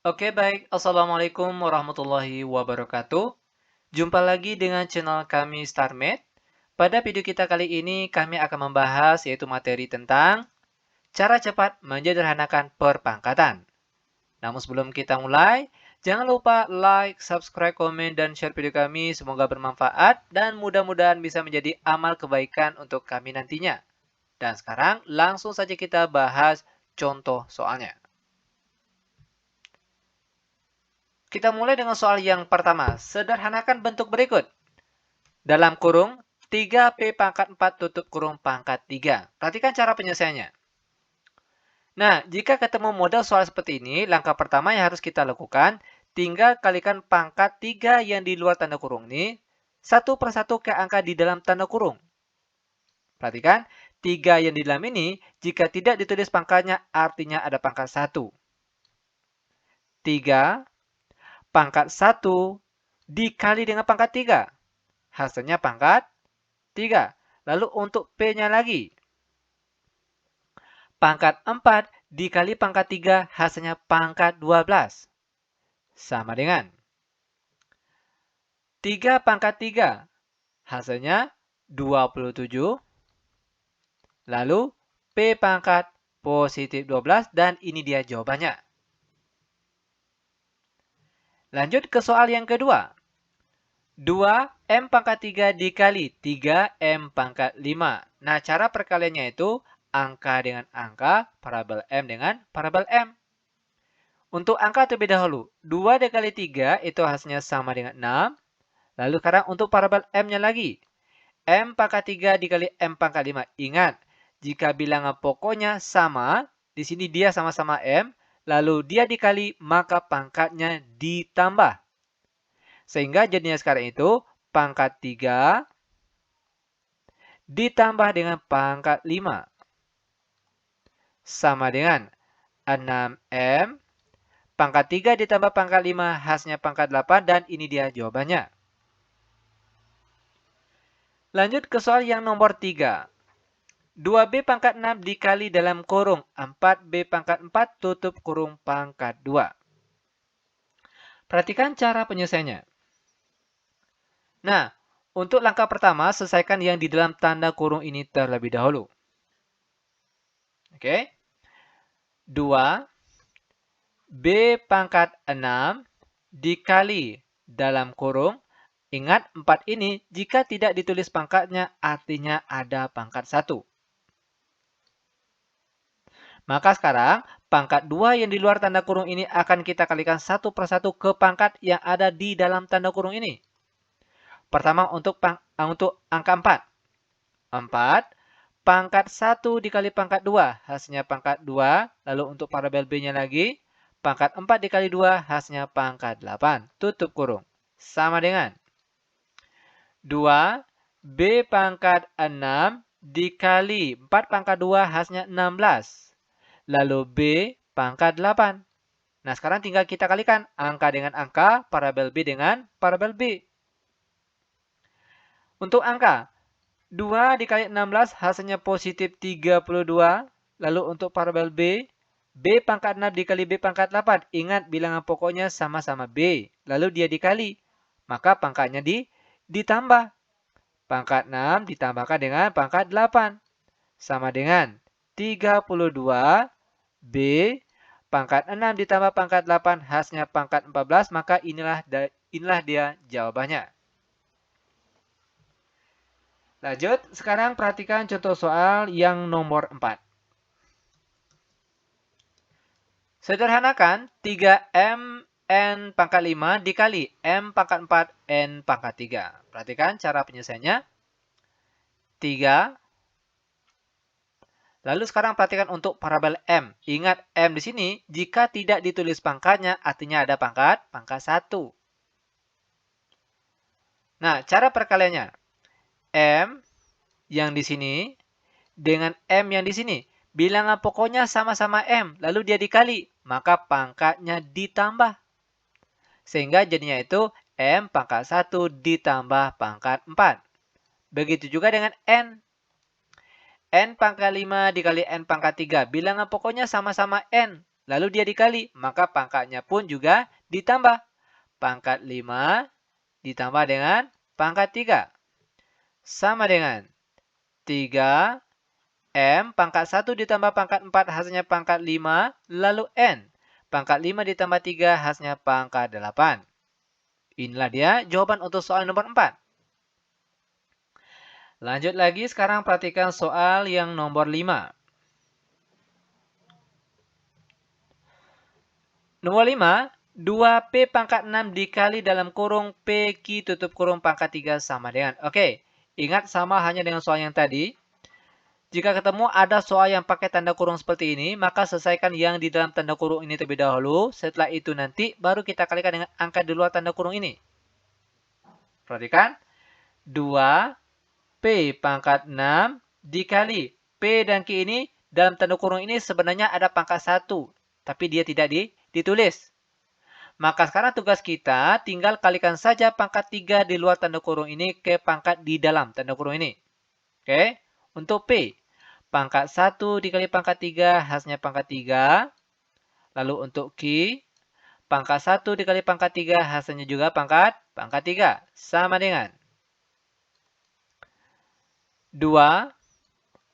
Oke, baik. Assalamualaikum warahmatullahi wabarakatuh. Jumpa lagi dengan channel kami StarMed. Pada video kita kali ini, kami akan membahas yaitu materi tentang cara cepat menyederhanakan perpangkatan. Namun sebelum kita mulai, jangan lupa like, subscribe, komen, dan share video kami. Semoga bermanfaat dan mudah-mudahan bisa menjadi amal kebaikan untuk kami nantinya. Dan sekarang langsung saja kita bahas contoh soalnya. Kita mulai dengan soal yang pertama. Sederhanakan bentuk berikut. Dalam kurung, 3P pangkat 4 tutup kurung pangkat 3. Perhatikan cara penyelesaiannya. Nah, jika ketemu model soal seperti ini, langkah pertama yang harus kita lakukan, tinggal kalikan pangkat 3 yang di luar tanda kurung ini, satu persatu ke angka di dalam tanda kurung. Perhatikan, 3 yang di dalam ini, jika tidak ditulis pangkatnya, artinya ada pangkat 1. 3 pangkat 1 dikali dengan pangkat 3. Hasilnya pangkat 3. Lalu untuk P-nya lagi. Pangkat 4 dikali pangkat 3 hasilnya pangkat 12. Sama dengan 3 pangkat 3 hasilnya 27. Lalu P pangkat positif 12 dan ini dia jawabannya. Lanjut ke soal yang kedua. 2M pangkat 3 dikali 3M pangkat 5. Nah, cara perkaliannya itu angka dengan angka, parabel M dengan parabel M. Untuk angka terlebih dahulu, 2 dikali 3 itu hasilnya sama dengan 6. Lalu sekarang untuk parabel M-nya lagi. M pangkat 3 dikali M pangkat 5. Ingat, jika bilangan pokoknya sama, di sini dia sama-sama M, lalu dia dikali, maka pangkatnya ditambah. Sehingga jadinya sekarang itu pangkat 3 ditambah dengan pangkat 5 sama dengan 6M. Pangkat 3 ditambah pangkat 5 hasilnya pangkat 8 dan ini dia jawabannya. Lanjut ke soal yang nomor 3. 2B pangkat 6 dikali dalam kurung 4B pangkat 4 tutup kurung pangkat 2. Perhatikan cara penyelesaiannya. Nah, untuk langkah pertama, selesaikan yang di dalam tanda kurung ini terlebih dahulu. Oke. 2 B pangkat 6 dikali dalam kurung. Ingat, 4 ini jika tidak ditulis pangkatnya artinya ada pangkat 1. Maka sekarang pangkat 2 yang di luar tanda kurung ini akan kita kalikan satu persatu ke pangkat yang ada di dalam tanda kurung ini. Pertama untuk angka 4. 4 pangkat 1 dikali pangkat 2 hasilnya pangkat 2. Lalu untuk parabel B-nya lagi. Pangkat 4 dikali 2 hasilnya pangkat 8. Tutup kurung. Sama dengan 2 B pangkat 6 dikali 4 pangkat 2 hasilnya 16. Lalu B pangkat 8. Nah, sekarang tinggal kita kalikan angka dengan angka, parabel B dengan parabel B. Untuk angka, 2 dikali 16 hasilnya positif 32. Lalu untuk parabel B, B pangkat 6 dikali B pangkat 8. Ingat, bilangan pokoknya sama-sama B. Lalu dia dikali. Maka pangkatnya ditambah. Pangkat 6 ditambahkan dengan pangkat 8. Sama dengan 32 B pangkat 6 ditambah pangkat 8 hasilnya pangkat 14. Maka inilah dia jawabannya. Lanjut, sekarang perhatikan contoh soal yang nomor 4. Sederhanakan 3M N pangkat 5 dikali M pangkat 4 N pangkat 3. Perhatikan cara penyelesaiannya. 3. Lalu sekarang perhatikan untuk parabel M. Ingat M di sini jika tidak ditulis pangkatnya artinya ada pangkat 1. Nah, cara perkaliannya. M yang di sini dengan M yang di sini. Bilangan pokoknya sama-sama M, lalu dia dikali, maka pangkatnya ditambah. Sehingga jadinya itu M pangkat 1 ditambah pangkat 4. Begitu juga dengan N. N pangkat 5 dikali N pangkat 3. Bilangan pokoknya sama-sama N. lalu dia dikali, maka pangkatnya pun juga ditambah. Pangkat 5 ditambah dengan pangkat 3. Sama dengan 3 M pangkat 1 ditambah pangkat 4 hasilnya pangkat 5, lalu N. Pangkat 5 ditambah 3 hasilnya pangkat 8. Inilah dia jawaban untuk soal nomor 4. Lanjut lagi, sekarang perhatikan soal yang nomor 5. Nomor 5, 2P pangkat 6 dikali dalam kurung PQ tutup kurung pangkat 3 sama dengan. Oke, ingat sama hanya dengan soal yang tadi. Jika ketemu ada soal yang pakai tanda kurung seperti ini, maka selesaikan yang di dalam tanda kurung ini terlebih dahulu. Setelah itu nanti baru kita kalikan dengan angka di luar tanda kurung ini. Perhatikan, 2P pangkat 6 dikali P dan Q ini dalam tanda kurung ini sebenarnya ada pangkat 1, tapi dia tidak ditulis. Maka sekarang tugas kita tinggal kalikan saja pangkat 3 di luar tanda kurung ini ke pangkat di dalam tanda kurung ini. Oke, untuk P, pangkat 1 dikali pangkat 3 hasilnya pangkat 3. Lalu untuk Q, pangkat 1 dikali pangkat 3 hasilnya juga pangkat 3. Sama dengan 2.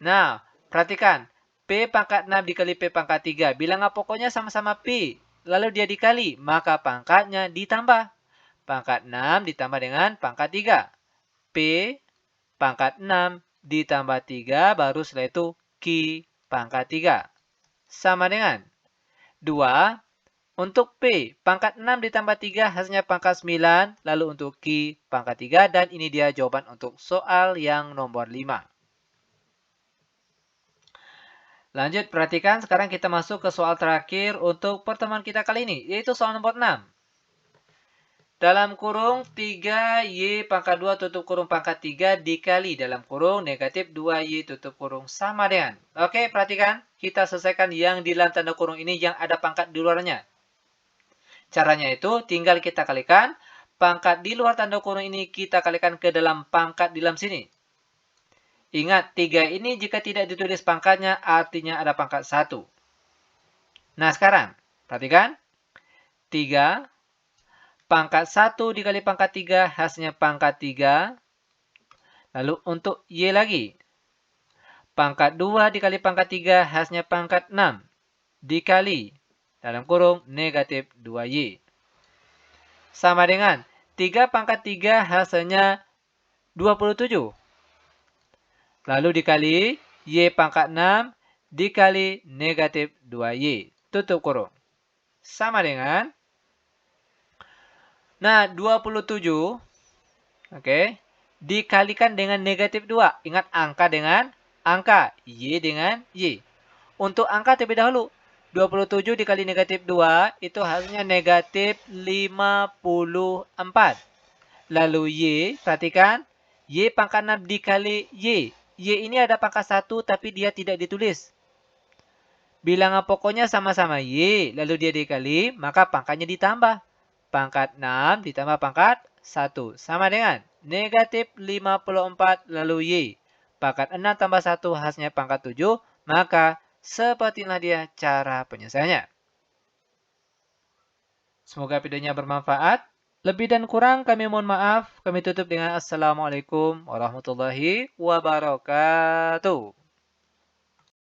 Nah, perhatikan. P pangkat 6 dikali P pangkat 3. Bilangan pokoknya sama-sama P. Lalu dia dikali, maka pangkatnya ditambah. Pangkat 6 ditambah dengan pangkat 3. P pangkat 6 ditambah 3, baru setelah itu Q pangkat 3. Sama dengan 2. Untuk P, pangkat 6 ditambah 3 hasilnya pangkat 9. Lalu untuk Q pangkat 3. Dan ini dia jawaban untuk soal yang nomor 5. Lanjut, perhatikan. Sekarang kita masuk ke soal terakhir untuk pertemuan kita kali ini, yaitu soal nomor 6. Dalam kurung 3Y pangkat 2 tutup kurung pangkat 3 dikali dalam kurung negatif 2Y tutup kurung sama dengan. Oke, perhatikan. Kita selesaikan yang di dalam tanda kurung ini yang ada pangkat di luarnya. Caranya itu tinggal kita kalikan. Pangkat di luar tanda kurung ini kita kalikan ke dalam pangkat di dalam sini. Ingat, 3 ini jika tidak ditulis pangkatnya, artinya ada pangkat 1. Nah, sekarang, perhatikan. 3, pangkat 1 dikali pangkat 3, hasilnya pangkat 3. Lalu untuk Y lagi. Pangkat 2 dikali pangkat 3, hasilnya pangkat 6. Dikali, dalam kurung, negatif 2Y. Sama dengan 3 pangkat 3, hasilnya 27. Lalu dikali Y pangkat 6 dikali negatif 2Y. Tutup kurung. Sama dengan. Nah, 27. Oke. Dikalikan dengan negatif 2. Ingat angka dengan angka. Y dengan Y. Untuk angka terlebih dahulu. 27 dikali negatif 2 itu hasilnya negatif 54. Lalu Y, perhatikan. Y pangkat 6 dikali Y. Y ini ada pangkat 1 tapi dia tidak ditulis. Bilangan pokoknya sama-sama Y, lalu dia dikali, maka pangkatnya ditambah. Pangkat 6 ditambah pangkat 1. Sama dengan negatif 54 lalu Y. Pangkat 6 tambah 1 hasilnya pangkat 7, maka seperti inilah dia cara penyelesaiannya. Semoga videonya bermanfaat. Lebih dan kurang kami mohon maaf. Kami tutup dengan Assalamualaikum warahmatullahi wabarakatuh.